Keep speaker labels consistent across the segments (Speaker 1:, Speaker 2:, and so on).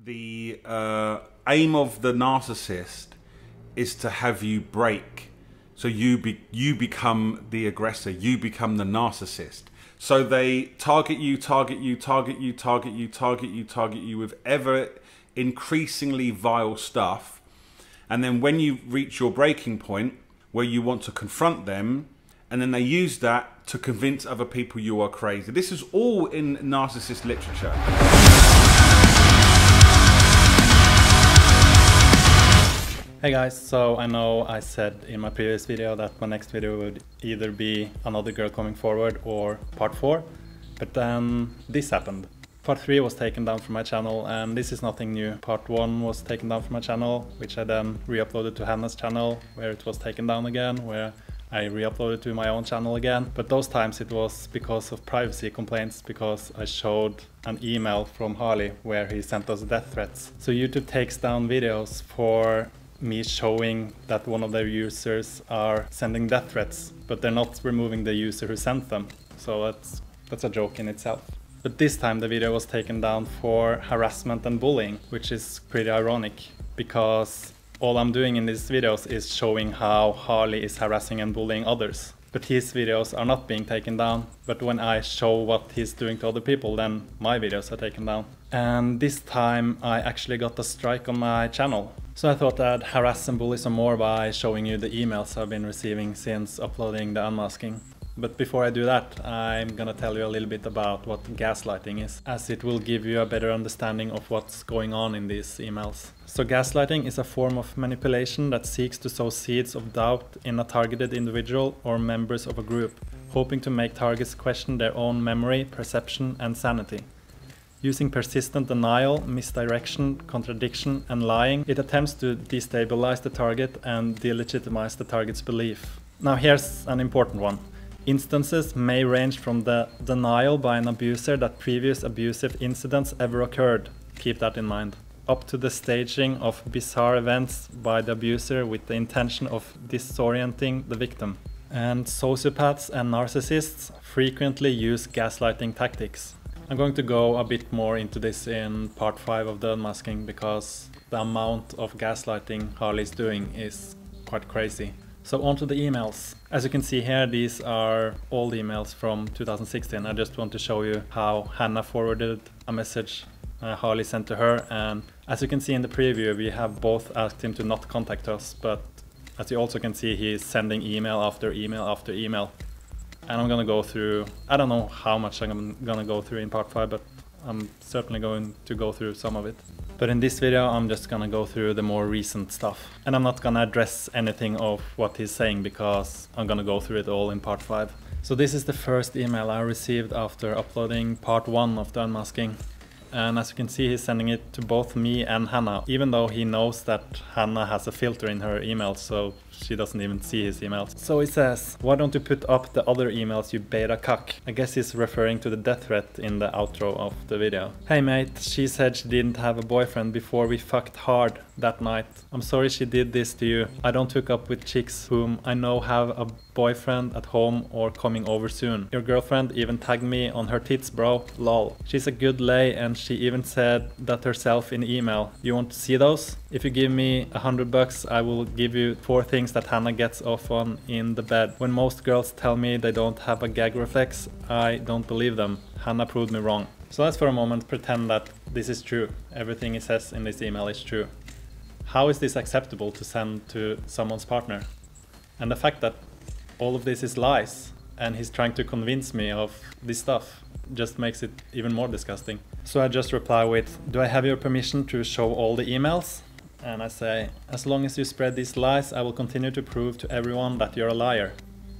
Speaker 1: The aim of the narcissist is to have you break. So you become the aggressor, you become the narcissist. So they target you with ever increasingly vile stuff. And then when you reach your breaking point where you want to confront them, and then they use that to convince other people you are crazy. This is all in narcissist literature.
Speaker 2: Hey guys, so I know I said in my previous video that my next video would either be another girl coming forward or part 4, but then this happened. Part 3 was taken down from my channel, and this is nothing new. Part 1 was taken down from my channel, which I then re-uploaded to Hannah's channel, where it was taken down again, where I re-uploaded to my own channel again. But those times it was because of privacy complaints, because I showed an email from Harley where he sent us death threats. So YouTube takes down videos for me showing that one of their users are sending death threats, but they're not removing the user who sent them. So that's a joke in itself. But this time the video was taken down for harassment and bullying, which is pretty ironic, because all I'm doing in these videos is showing how Harley is harassing and bullying others. But his videos are not being taken down, but when I show what he's doing to other people, then my videos are taken down. And this time I actually got a strike on my channel. So I thought I'd harass and bully some more by showing you the emails I've been receiving since uploading the unmasking. But before I do that, I'm gonna tell you a little bit about what gaslighting is, as it will give you a better understanding of what's going on in these emails. So gaslighting is a form of manipulation that seeks to sow seeds of doubt in a targeted individual or members of a group, hoping to make targets question their own memory, perception, and sanity. Using persistent denial, misdirection, contradiction, and lying, it attempts to destabilize the target and delegitimize the target's belief. Now here's an important one. Instances may range from the denial by an abuser that previous abusive incidents ever occurred, keep that in mind, up to the staging of bizarre events by the abuser with the intention of disorienting the victim. And sociopaths and narcissists frequently use gaslighting tactics. I'm going to go a bit more into this in part 5 of the unmasking, because the amount of gaslighting Harley's doing is quite crazy. So on to the emails. As you can see here, these are all the emails from 2016. I just want to show you how Hannah forwarded a message Harley sent to her, and as you can see in the preview, we have both asked him to not contact us, but as you also can see, he's sending email after email after email. And I'm gonna go through, I don't know how much I'm gonna go through in part 5, but I'm certainly going to go through some of it. But in this video I'm just gonna go through the more recent stuff. And I'm not gonna address anything of what he's saying, because I'm gonna go through it all in part 5. So this is the first email I received after uploading part 1 of the unmasking. And as you can see, he's sending it to both me and Hannah, even though he knows that Hannah has a filter in her emails, so she doesn't even see his emails. So he says, "Why don't you put up the other emails, you beta cuck?" I guess he's referring to the death threat in the outro of the video. "Hey mate, she said she didn't have a boyfriend before we fucked hard that night. I'm sorry she did this to you. I don't hook up with chicks whom I know have a boyfriend at home or coming over soon. Your girlfriend even tagged me on her tits, bro, lol. She's a good lay, and she even said that herself in email. You want to see those? If you give me $100, I will give you 4 things that Hannah gets off on in the bed. When most girls tell me they don't have a gag reflex, I don't believe them. Hannah proved me wrong." So let's for a moment pretend that this is true. Everything he says in this email is true. How is this acceptable to send to someone's partner? And the fact that all of this is lies, and he's trying to convince me of this stuff, just makes it even more disgusting. So I just reply with, "Do I have your permission to show all the emails?" And I say, "As long as you spread these lies, I will continue to prove to everyone that you're a liar.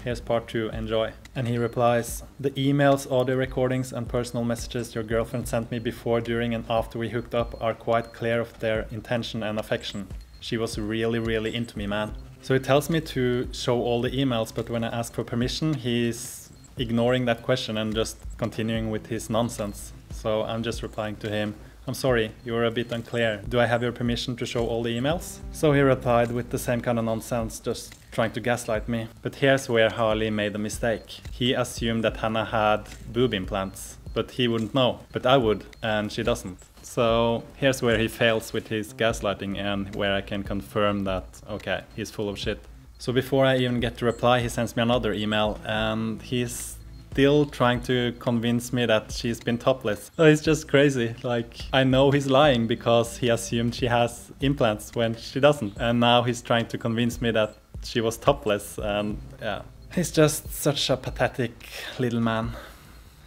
Speaker 2: Here's part 2, enjoy." And he replies, "The emails, audio recordings, and personal messages your girlfriend sent me before, during, and after we hooked up are quite clear of their intention and affection. She was really into me, man." So he tells me to show all the emails, but when I ask for permission, he's ignoring that question and just continuing with his nonsense. So I'm just replying to him, "I'm sorry, you were a bit unclear. Do I have your permission to show all the emails?" So he replied with the same kind of nonsense, just trying to gaslight me. But here's where Harley made a mistake. He assumed that Hannah had boob implants, but he wouldn't know. But I would, and she doesn't. So here's where he fails with his gaslighting and where I can confirm that, okay, he's full of shit. So before I even get to reply, he sends me another email and he's still trying to convince me that she's been topless. So it's just crazy. Like, I know he's lying because he assumed she has implants when she doesn't. And now he's trying to convince me that she was topless, and yeah. He's just such a pathetic little man.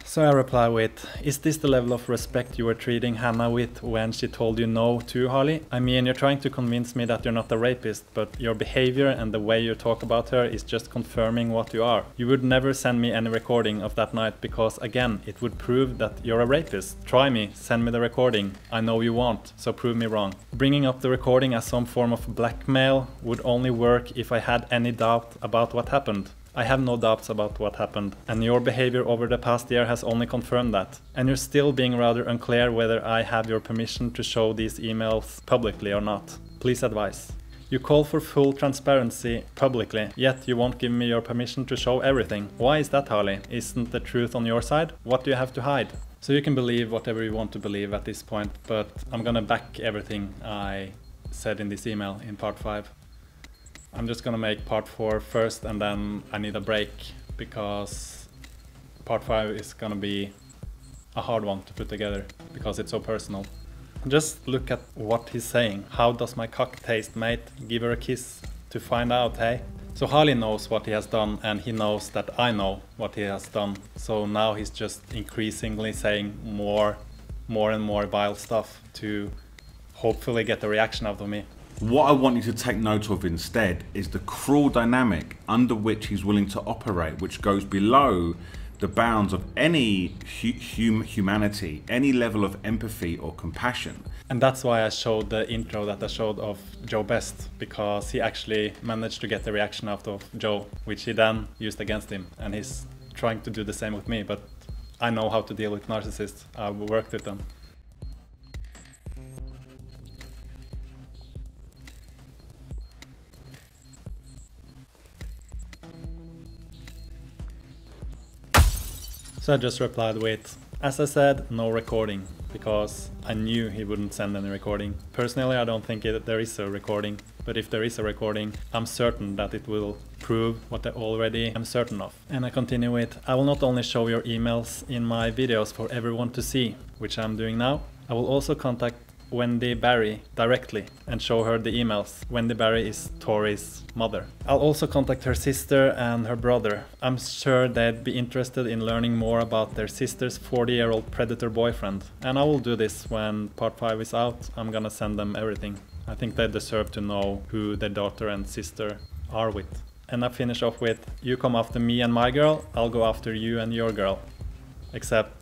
Speaker 2: So I reply with, is this the level of respect you were treating Hannah with when she told you no too, Harley? I mean, you're trying to convince me that you're not a rapist, but your behavior and the way you talk about her is just confirming what you are. You would never send me any recording of that night because, again, it would prove that you're a rapist. Try me, send me the recording. I know you won't, so prove me wrong. Bringing up the recording as some form of blackmail would only work if I had any doubt about what happened. I have no doubts about what happened, and your behavior over the past year has only confirmed that. And you're still being rather unclear whether I have your permission to show these emails publicly or not. Please advise. You call for full transparency publicly, yet you won't give me your permission to show everything. Why is that, Harley? Isn't the truth on your side? What do you have to hide? So you can believe whatever you want to believe at this point, but I'm gonna back everything I said in this email in part 5. I'm just gonna make part 4 first, and then I need a break because part 5 is gonna be a hard one to put together because it's so personal. Just look at what he's saying. How does my cock taste, mate? Give her a kiss to find out, hey? So Harley knows what he has done, and he knows that I know what he has done. So now he's just increasingly saying more and more vile stuff to hopefully get a reaction out of me.
Speaker 1: What I want you to take note of instead is the cruel dynamic under which he's willing to operate, which goes below the bounds of any humanity, any level of empathy or compassion.
Speaker 2: And that's why I showed the intro that I showed of Joe Best, because he actually managed to get the reaction out of Joe, which he then used against him. And he's trying to do the same with me, but I know how to deal with narcissists. I've worked with them. So I just replied with, as I said, no recording, because I knew he wouldn't send any recording. Personally, I don't think there is a recording, but if there is a recording, I'm certain that it will prove what I already am certain of. And I continue with, I will not only show your emails in my videos for everyone to see, which I'm doing now, I will also contact Wendy Barry directly and show her the emails. Wendy Barry is Tori's mother. I'll also contact her sister and her brother. I'm sure they'd be interested in learning more about their sister's 40-year-old predator boyfriend. And I will do this when part 5 is out. I'm gonna send them everything. I think they deserve to know who their daughter and sister are with. And I finish off with, you come after me and my girl, I'll go after you and your girl. Except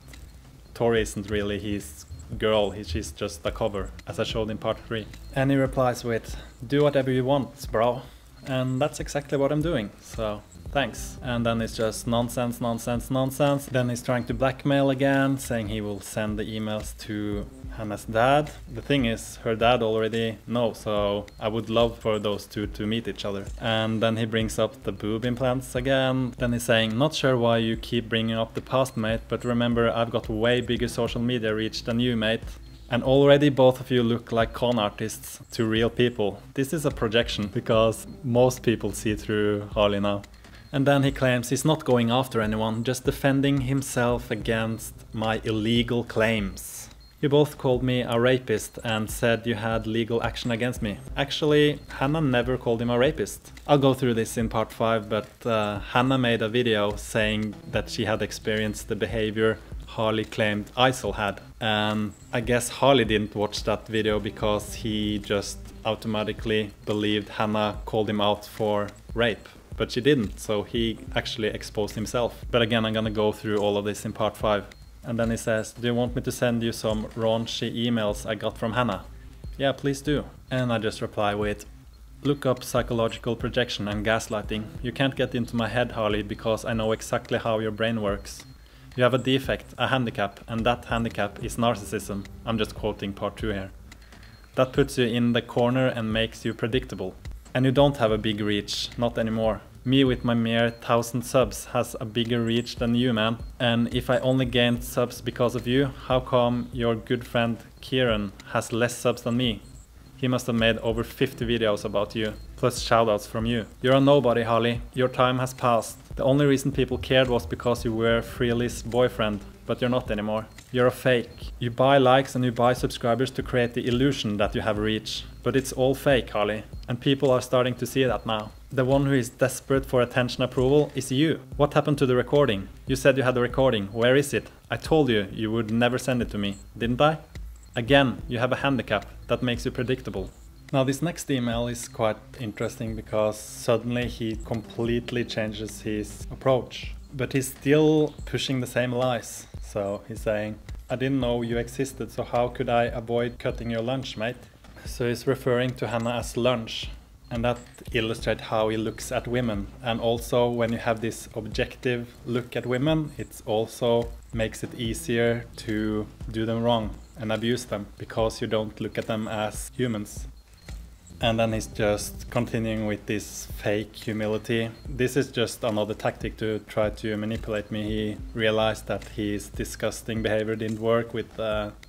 Speaker 2: Tori isn't really his girl, she's just a cover, as I showed in part 3. And he replies with, do whatever you want, bro. And that's exactly what I'm doing, so thanks. And then it's just nonsense, nonsense, nonsense. Then he's trying to blackmail again, saying he will send the emails to Hannah's dad. The thing is, her dad already knows, so I would love for those two to meet each other. And then he brings up the boob implants again. Then he's saying, not sure why you keep bringing up the past, mate, but remember, I've got way bigger social media reach than you, mate. And already both of you look like con artists to real people. This is a projection, because most people see through Harley now. And then he claims he's not going after anyone, just defending himself against my illegal claims. You both called me a rapist and said you had legal action against me. Actually, Hannah never called him a rapist. I'll go through this in part 5, but Hannah made a video saying that she had experienced the behavior Harley claimed Isol had. And I guess Harley didn't watch that video because he just automatically believed Hannah called him out for rape. But she didn't, so he actually exposed himself. But again, I'm gonna go through all of this in part 5. And then he says, do you want me to send you some raunchy emails I got from Hannah? Yeah, please do. And I just reply with, look up psychological projection and gaslighting. You can't get into my head, Harley, because I know exactly how your brain works. You have a defect, a handicap, and that handicap is narcissism. I'm just quoting part 2 here. That puts you in the corner and makes you predictable. And you don't have a big reach, not anymore. Me with my mere 1,000 subs has a bigger reach than you, man. And if I only gained subs because of you, how come your good friend Kieran has less subs than me? He must have made over 50 videos about you, plus shoutouts from you. You're a nobody, Harley. Your time has passed. The only reason people cared was because you were Freely's boyfriend, but you're not anymore. You're a fake. You buy likes and you buy subscribers to create the illusion that you have reach. But it's all fake, Harley. And people are starting to see that now. The one who is desperate for attention approval is you. What happened to the recording? You said you had a recording. Where is it? I told you you would never send it to me, didn't I? Again, you have a handicap that makes you predictable. Now this next email is quite interesting because suddenly he completely changes his approach. But he's still pushing the same lies. So he's saying, I didn't know you existed, so how could I avoid cutting your lunch, mate? So he's referring to Hannah as lunch. And that illustrates how he looks at women. And also when you have this objective look at women, it also makes it easier to do them wrong and abuse them because you don't look at them as humans. And then he's just continuing with this fake humility. This is just another tactic to try to manipulate me. He realized that his disgusting behavior didn't work with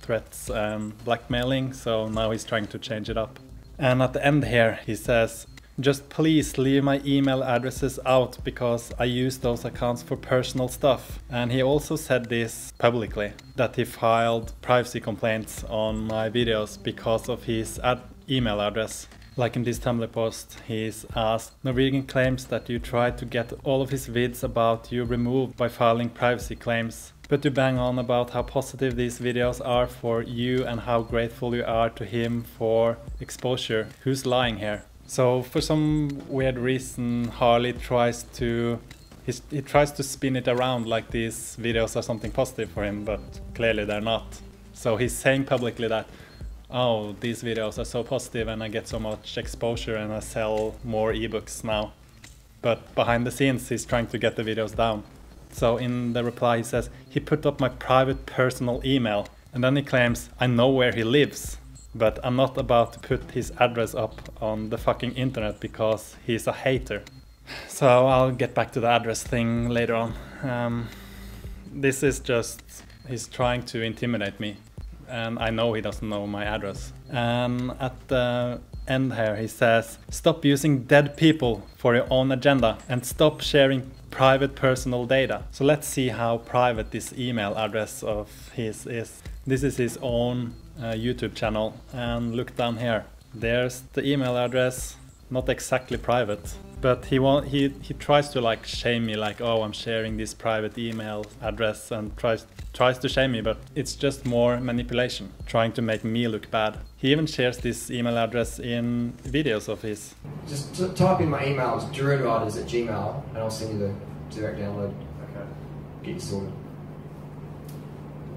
Speaker 2: threats and blackmailing, so now he's trying to change it up. And at the end here he says, just please leave my email addresses out because I use those accounts for personal stuff. And he also said this publicly, that he filed privacy complaints on my videos because of his email address. Like in this Tumblr post, he's asked, Norwegian claims that you tried to get all of his vids about you removed by filing privacy claims. But you bang on about how positive these videos are for you and how grateful you are to him for exposure. Who's lying here? So for some weird reason, Harley tries to spin it around like these videos are something positive for him, but clearly they're not. So he's saying publicly that, oh, these videos are so positive and I get so much exposure and I sell more ebooks now. But behind the scenes, he's trying to get the videos down. So in the reply he says, he put up my private personal email. And then he claims, I know where he lives. But I'm not about to put his address up on the fucking internet because he's a hater. So I'll get back to the address thing later on. This is just, he's trying to intimidate me. And I know he doesn't know my address. And at the end here he says, stop using dead people for your own agenda and stop sharing private personal data. So let's see how private this email address of his is. This is his own YouTube channel, and look down here. There's the email address, not exactly private, but he tries to like shame me, like, oh, I'm sharing this private email address, and tries to shame me, but it's just more manipulation, trying to make me look bad. He even shares this email address in videos of his.
Speaker 3: Just type in my email, it's Durianriders@gmail, and I'll send you the direct download. Okay. Get you sorted.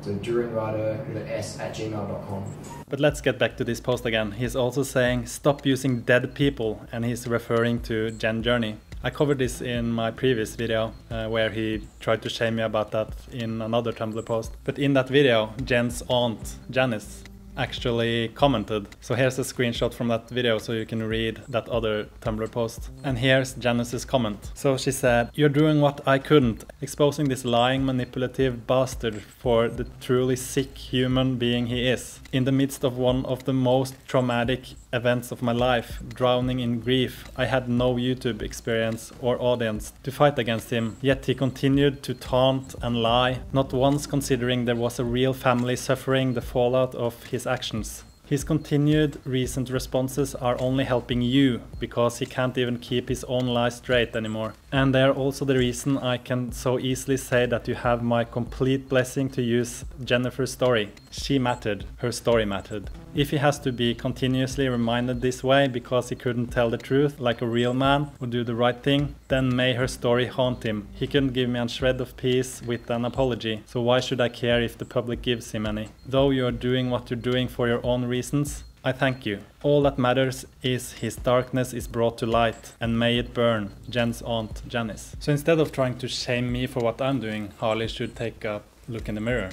Speaker 3: So Durianrider with an s@gmail.com.
Speaker 2: But let's get back to this post again. He's also saying stop using dead people, and he's referring to Jen Journey. I covered this in my previous video where he tried to shame me about that in another Tumblr post. But in that video, Jen's aunt, Janice, actually commented. So here's a screenshot from that video so you can read that other Tumblr post. And here's Janice's comment. So she said, you're doing what I couldn't, exposing this lying, manipulative bastard for the truly sick human being he is. In the midst of one of the most traumatic events of my life, drowning in grief, I had no YouTube experience or audience to fight against him, yet he continued to taunt and lie, not once considering there was a real family suffering the fallout of his actions. His continued recent responses are only helping you, because he can't even keep his own lies straight anymore. And they're also the reason I can so easily say that you have my complete blessing to use Jennifer's story. She mattered. Her story mattered. If he has to be continuously reminded this way because he couldn't tell the truth like a real man or do the right thing, then may her story haunt him. He couldn't give me a shred of peace with an apology, so why should I care if the public gives him any? Though you're doing what you're doing for your own reasons, I thank you. All that matters is his darkness is brought to light, and may it burn. Jen's aunt, Janice. So instead of trying to shame me for what I'm doing, Harley should take a look in the mirror.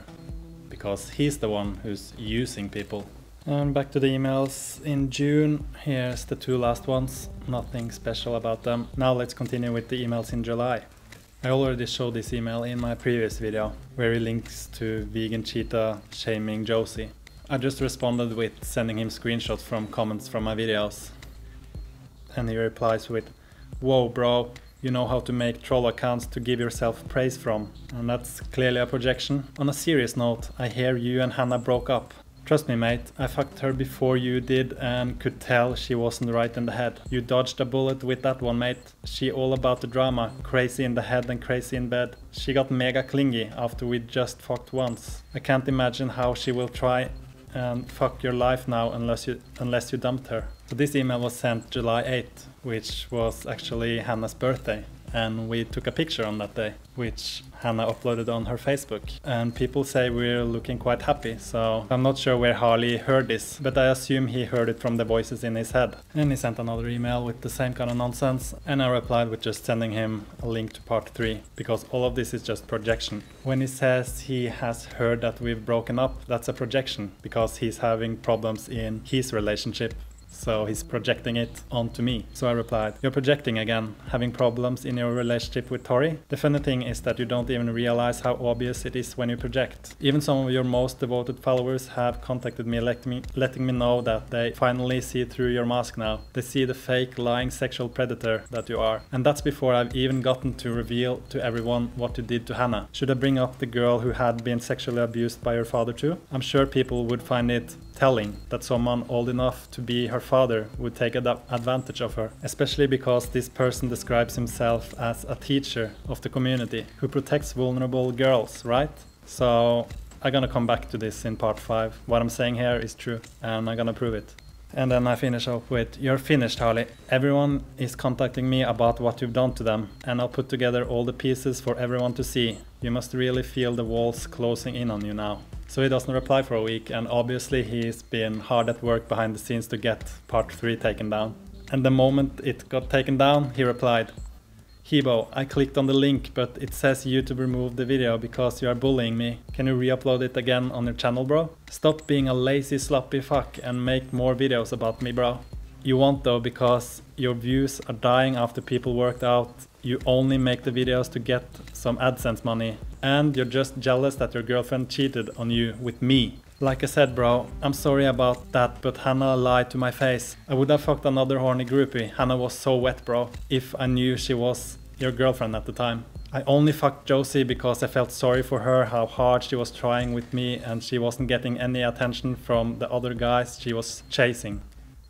Speaker 2: Because he's the one who's using people. And back to the emails in June. Here's the 2 last ones. Nothing special about them. Now let's continue with the emails in July. I already showed this email in my previous video, where he links to vegan cheetah shaming Josie. I just responded with sending him screenshots from comments from my videos. And he replies with, "Whoa bro, you know how to make troll accounts to give yourself praise from." And that's clearly a projection. On a serious note, I hear you and Hannah broke up. Trust me mate, I fucked her before you did and could tell she wasn't right in the head. You dodged a bullet with that one mate. She all about the drama, crazy in the head and crazy in bed. She got mega clingy after we just fucked once. I can't imagine how she will try and fuck your life now unless you dumped her. So this email was sent July 8th, which was actually Hannah's birthday. And we took a picture on that day, which Hannah uploaded on her Facebook. And people say we're looking quite happy, so I'm not sure where Harley heard this, but I assume he heard it from the voices in his head. And he sent another email with the same kind of nonsense, and I replied with just sending him a link to part 3, because all of this is just projection. When he says he has heard that we've broken up, that's a projection, because he's having problems in his relationship. So he's projecting it onto me. So I replied, "You're projecting again, having problems in your relationship with Tori? The funny thing is that you don't even realize how obvious it is when you project. Even some of your most devoted followers have contacted me letting me know that they finally see through your mask now. They see the fake, lying sexual predator that you are. And that's before I've even gotten to reveal to everyone what you did to Hannah. Should I bring up the girl who had been sexually abused by her father too? I'm sure people would find it telling that someone old enough to be her father would take advantage of her, especially because this person describes himself as a teacher of the community who protects vulnerable girls, right?" So I'm gonna come back to this in part 5. What I'm saying here is true, and I'm gonna prove it. And then I finish up with, "You're finished, Harley. Everyone is contacting me about what you've done to them, and I'll put together all the pieces for everyone to see. You must really feel the walls closing in on you now." So he doesn't reply for a week, and obviously he's been hard at work behind the scenes to get part 3 taken down. And the moment it got taken down, he replied, "Hebo, I clicked on the link, but it says YouTube removed the video because you are bullying me. Can you re-upload it again on your channel, bro? Stop being a lazy sloppy fuck and make more videos about me, bro. You won't though, because your views are dying after people worked out. You only make the videos to get some AdSense money. And you're just jealous that your girlfriend cheated on you with me. Like I said, bro, I'm sorry about that, but Hannah lied to my face. I would have fucked another horny groupie. Hannah was so wet, bro, if I knew she was your girlfriend at the time. I only fucked Josie because I felt sorry for her, how hard she was trying with me, and she wasn't getting any attention from the other guys she was chasing."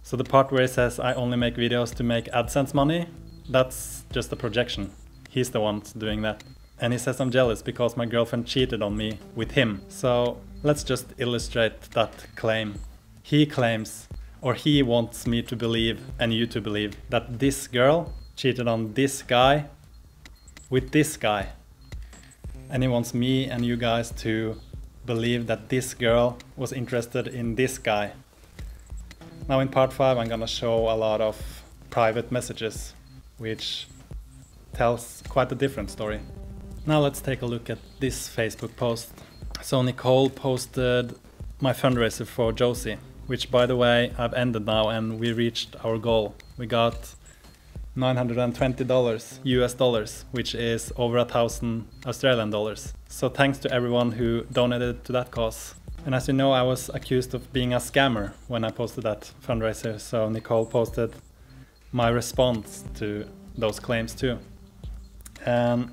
Speaker 2: So the part where he says I only make videos to make AdSense money, that's just a projection. He's the one doing that. And he says I'm jealous because my girlfriend cheated on me with him. So let's just illustrate that claim. He claims, or he wants me to believe, and you to believe, that this girl cheated on this guy with this guy. And he wants me and you guys to believe that this girl was interested in this guy. Now in part 5 I'm gonna show a lot of private messages, which tells quite a different story. Now let's take a look at this Facebook post. So Nicole posted my fundraiser for Josie, which by the way I've ended now, and we reached our goal. We got $920 US dollars, which is over 1,000 Australian dollars. So thanks to everyone who donated to that cause. And as you know, I was accused of being a scammer when I posted that fundraiser, so Nicole posted my response to those claims too. And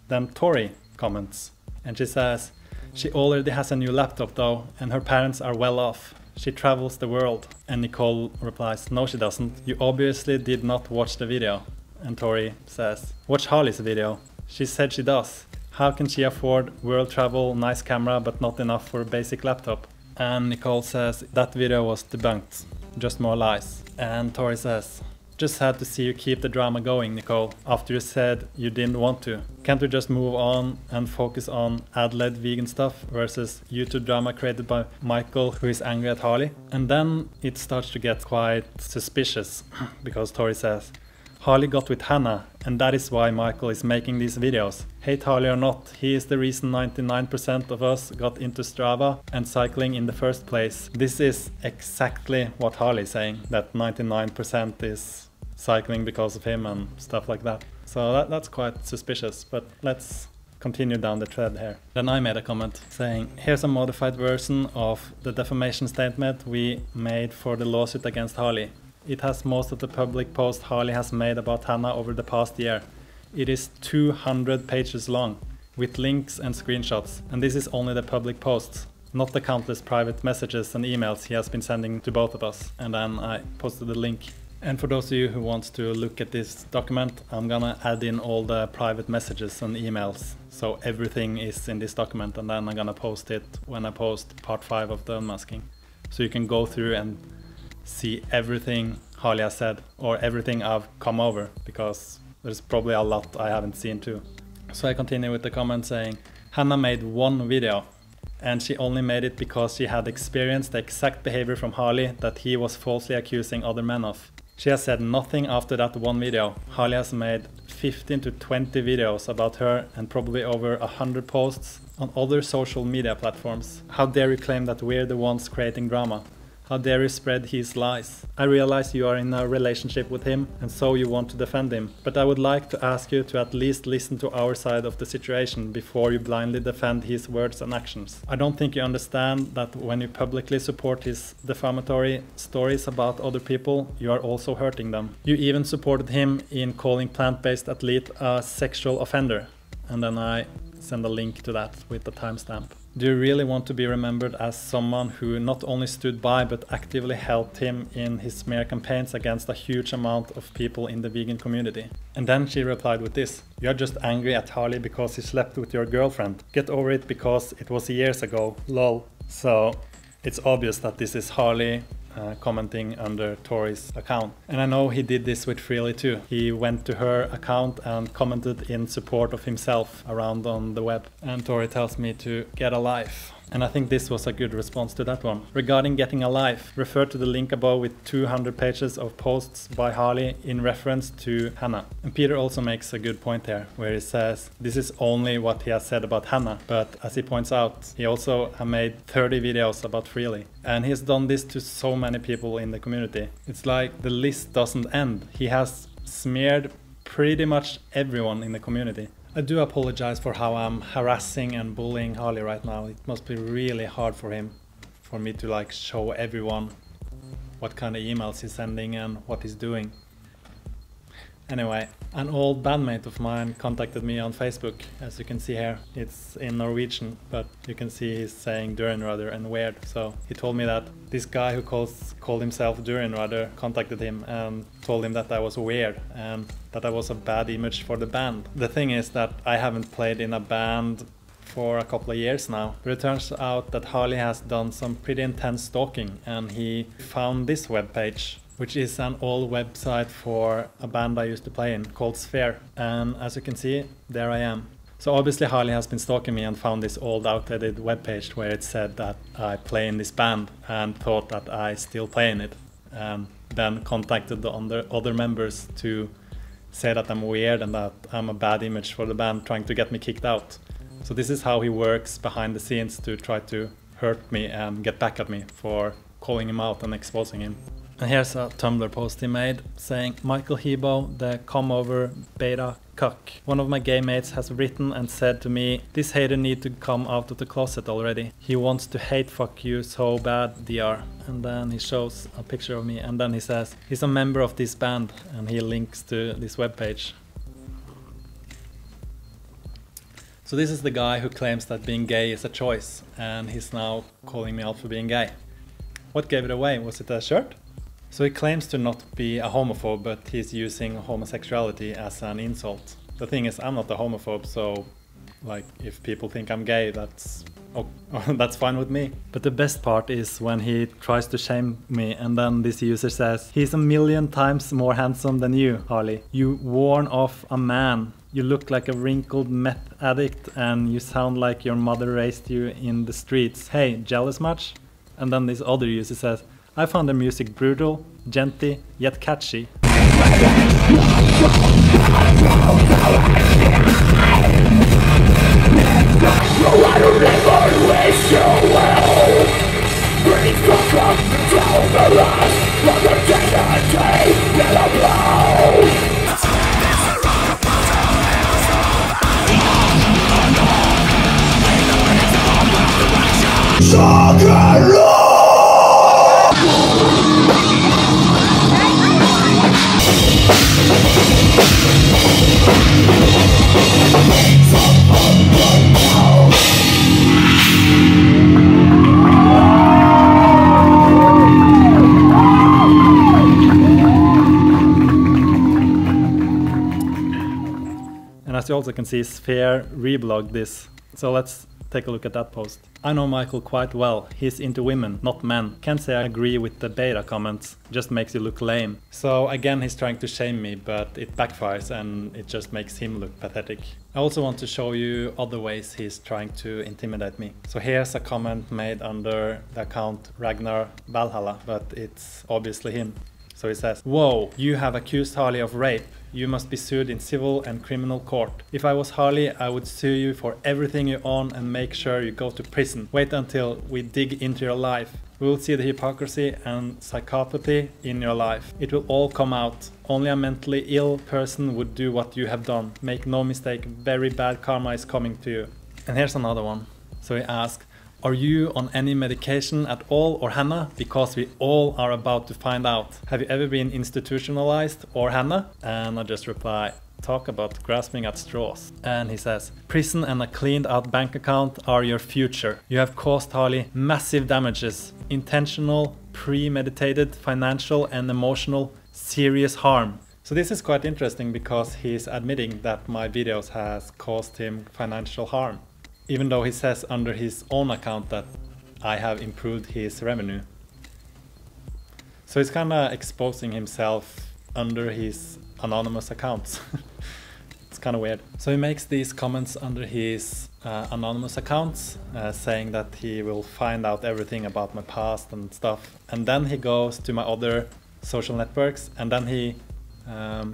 Speaker 2: then Tori comments, and she says she already has a new laptop though, and her parents are well off. She travels the world. And Nicole replies, "No she doesn't. You obviously did not watch the video." And Tori says, "Watch Harley's video. She said she does. How can she afford world travel, nice camera, but not enough for a basic laptop?" And Nicole says that video was debunked. Just more lies. And Tori says, "Just had to see you keep the drama going, Nicole, after you said you didn't want to. Can't we just move on and focus on ad-led vegan stuff versus YouTube drama created by Michael, who is angry at Harley?" And then it starts to get quite suspicious because Tori says, Harley got with Hannah, and that is why Michael is making these videos. Hate Harley or not, he is the reason 99% of us got into Strava and cycling in the first place. This is exactly what Harley is saying, that 99% is cycling because of him and stuff like that. So that's quite suspicious, but let's continue down the thread here. Then I made a comment saying, here's a modified version of the defamation statement we made for the lawsuit against Harley. It has most of the public posts Harley has made about Hannah over the past year. It is 200 pages long, with links and screenshots, and this is only the public posts, not the countless private messages and emails he has been sending to both of us. And then I posted the link. And for those of you who want to look at this document, I'm gonna add in all the private messages and emails. So everything is in this document, and then I'm gonna post it when I post part 5 of the unmasking. So you can go through and see everything Harley has said, or everything I've come over, because there's probably a lot I haven't seen too. So I continue with the comment saying, Hannah made one video, and she only made it because she had experienced the exact behavior from Harley that he was falsely accusing other men of. She has said nothing after that one video. Harley has made 15 to 20 videos about her and probably over 100 posts on other social media platforms. How dare you claim that we're the ones creating drama? How dare you spread his lies? I realize you are in a relationship with him and so you want to defend him, but I would like to ask you to at least listen to our side of the situation before you blindly defend his words and actions. I don't think you understand that when you publicly support his defamatory stories about other people, you are also hurting them. You even supported him in calling plant-based athlete a sexual offender. And then I send a link to that with the timestamp. Do you really want to be remembered as someone who not only stood by but actively helped him in his smear campaigns against a huge amount of people in the vegan community? And then she replied with this: you're just angry at Harley because he slept with your girlfriend. Get over it because it was years ago, lol. So it's obvious that this is Harley commenting under Tori's account. And I know he did this with Freely too. He went to her account and commented in support of himself around on the web. And Tori tells me to get a life. And I think this was a good response to that one. Regarding getting a life, refer to the link above with 200 pages of posts by Harley in reference to Hannah. And Peter also makes a good point here, where he says this is only what he has said about Hannah, but as he points out, he also made 30 videos about Freely. And he's done this to so many people in the community. It's like the list doesn't end. He has smeared pretty much everyone in the community. I do apologize for how I'm harassing and bullying Harley right now. It must be really hard for him, for me to like show everyone what kind of emails he's sending and what he's doing. Anyway, an old bandmate of mine contacted me on Facebook, as you can see here. It's in Norwegian, but you can see he's saying Durianrider and weird. So he told me that this guy who called himself Durianrider contacted him and told him that I was weird and that I was a bad image for the band. The thing is that I haven't played in a band for a couple of years now, but it turns out that Harley has done some pretty intense stalking, and he found this webpage, which is an old website for a band I used to play in called Sphere. And as you can see, there I am. So obviously Harley has been stalking me and found this old outdated webpage where it said that I play in this band and thought that I still play in it. And then contacted the other members to say that I'm weird and that I'm a bad image for the band, trying to get me kicked out. So this is how he works behind the scenes to try to hurt me and get back at me for calling him out and exposing him. And here's a Tumblr post he made saying, Michael Hebo, the come over beta cuck. One of my gay mates has written and said to me, this hater need to come out of the closet already. He wants to hate fuck you so bad, DR. And then he shows a picture of me, and then he says he's a member of this band, and he links to this webpage. So this is the guy who claims that being gay is a choice, and he's now calling me out for being gay. What gave it away? Was it a shirt? So he claims to not be a homophobe, but he's using homosexuality as an insult. The thing is, I'm not a homophobe, so like if people think I'm gay, that's fine with me. But the best part is when he tries to shame me, and then this user says, he's 1,000,000 times more handsome than you, Harley. You worn off a man. You look like a wrinkled meth addict, and you sound like your mother raised you in the streets. Hey, jealous much? And then this other user says, I found the music brutal, genty, yet catchy. And as you also can see, Sphere reblogged this. So let's take a look at that post. I know Michael quite well. He's into women, not men. Can't say I agree with the beta comments. Just makes you look lame. So again, he's trying to shame me, but it backfires and it just makes him look pathetic. I also want to show you other ways he's trying to intimidate me. So here's a comment made under the account Ragnar Valhalla, but it's obviously him. So he says, "Whoa, you have accused Harley of rape. You must be sued in civil and criminal court. If I was Harley, I would sue you for everything you own and make sure you go to prison. Wait until we dig into your life. We will see the hypocrisy and psychopathy in your life. It will all come out. Only a mentally ill person would do what you have done. Make no mistake, very bad karma is coming to you." And here's another one. So he asks, "Are you on any medication at all or Hannah? Because we all are about to find out. Have you ever been institutionalized or Hannah?" And I just reply, "Talk about grasping at straws." And he says, "Prison and a cleaned out bank account are your future. You have caused Harley massive damages. Intentional, premeditated, financial and emotional, serious harm." So this is quite interesting because he's admitting that my videos has caused him financial harm, even though he says under his own account that I have improved his revenue. So he's kind of exposing himself under his anonymous accounts. It's kind of weird. So he makes these comments under his anonymous accounts, saying that he will find out everything about my past and stuff. And then he goes to my other social networks and then he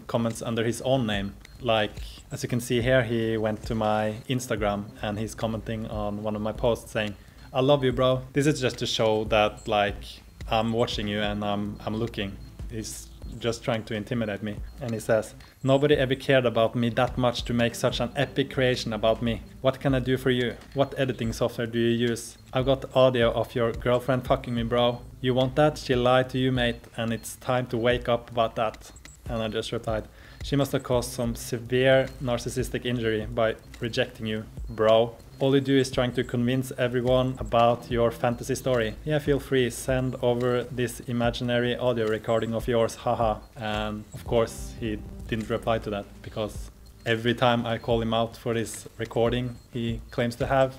Speaker 2: comments under his own name. Like, as you can see here, he went to my Instagram and he's commenting on one of my posts saying, "I love you, bro." This is just to show that, like, I'm watching you and I'm looking. He's just trying to intimidate me. And he says, "Nobody ever cared about me that much to make such an epic creation about me. What can I do for you? What editing software do you use? I've got audio of your girlfriend fucking me, bro. You want that? She lied to you, mate, and it's time to wake up about that." And I just replied, "She must have caused some severe narcissistic injury by rejecting you, bro. All you do is trying to convince everyone about your fantasy story. Yeah, feel free, send over this imaginary audio recording of yours, haha." And of course he didn't reply to that because every time I call him out for this recording he claims to have,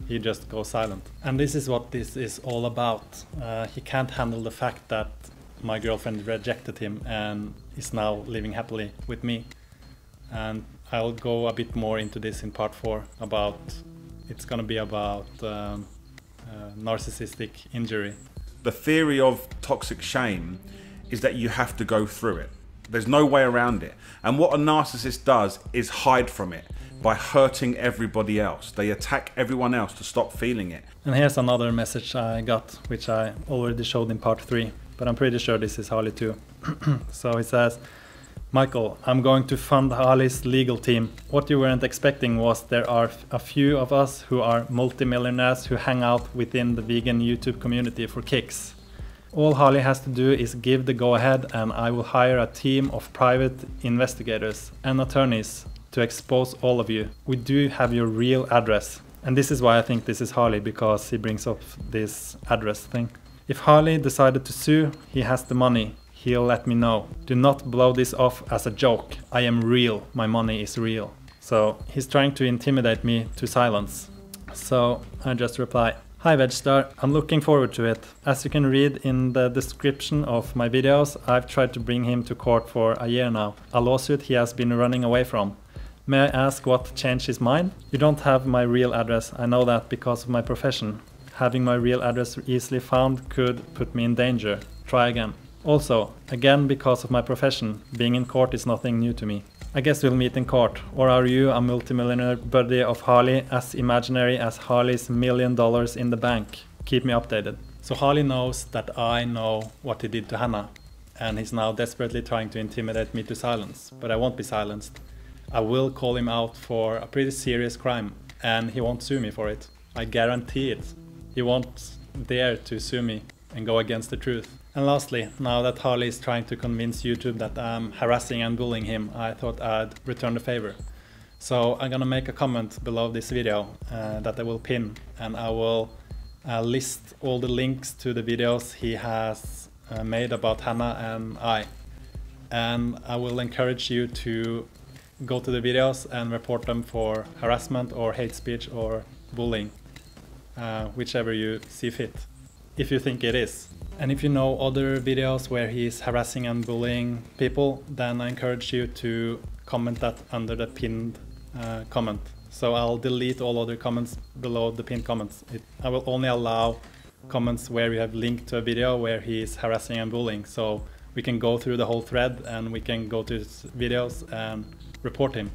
Speaker 2: he just goes silent. And this is what this is all about. He can't handle the fact that my girlfriend rejected him and is now living happily with me. And I'll go a bit more into this in part 4 about, it's gonna be about narcissistic injury.
Speaker 1: The theory of toxic shame is that you have to go through it. There's no way around it. And what a narcissist does is hide from it by hurting everybody else. They attack everyone else to stop feeling it.
Speaker 2: And here's another message I got, which I already showed in part 3, but I'm pretty sure this is Harley too. So he says, "Michael, I'm going to fund Harley's legal team. What you weren't expecting was there are a few of us who are multimillionaires who hang out within the vegan YouTube community for kicks. All Harley has to do is give the go-ahead and I will hire a team of private investigators and attorneys to expose all of you. We do have your real address." And this is why I think this is Harley, because he brings up this address thing. "If Harley decided to sue, he has the money. He'll let me know. Do not blow this off as a joke. I am real. My money is real." So he's trying to intimidate me to silence. So I just reply, "Hi Vegstar, I'm looking forward to it. As you can read in the description of my videos, I've tried to bring him to court for a year now. A lawsuit he has been running away from. May I ask what changed his mind? You don't have my real address. I know that because of my profession. Having my real address easily found could put me in danger. Try again. Also, again because of my profession, being in court is nothing new to me. I guess we'll meet in court. Or are you a multimillionaire buddy of Harley, as imaginary as Harley's $1 million in the bank? Keep me updated. So Harley knows that I know what he did to Hannah, and he's now desperately trying to intimidate me to silence. But I won't be silenced. I will call him out for a pretty serious crime, and he won't sue me for it. I guarantee it. He won't dare to sue me and go against the truth. And lastly, now that Harley is trying to convince YouTube that I'm harassing and bullying him, I thought I'd return the favor. So I'm gonna make a comment below this video that I will pin, and I will list all the links to the videos he has made about Hannah and I. And I will encourage you to go to the videos and report them for harassment or hate speech or bullying, whichever you see fit, if you think it is. And if you know other videos where he's harassing and bullying people, then I encourage you to comment that under the pinned comment. So I'll delete all other comments below the pinned comments. I will only allow comments where you have linked to a video where he's harassing and bullying, so we can go through the whole thread and we can go to his videos and report him.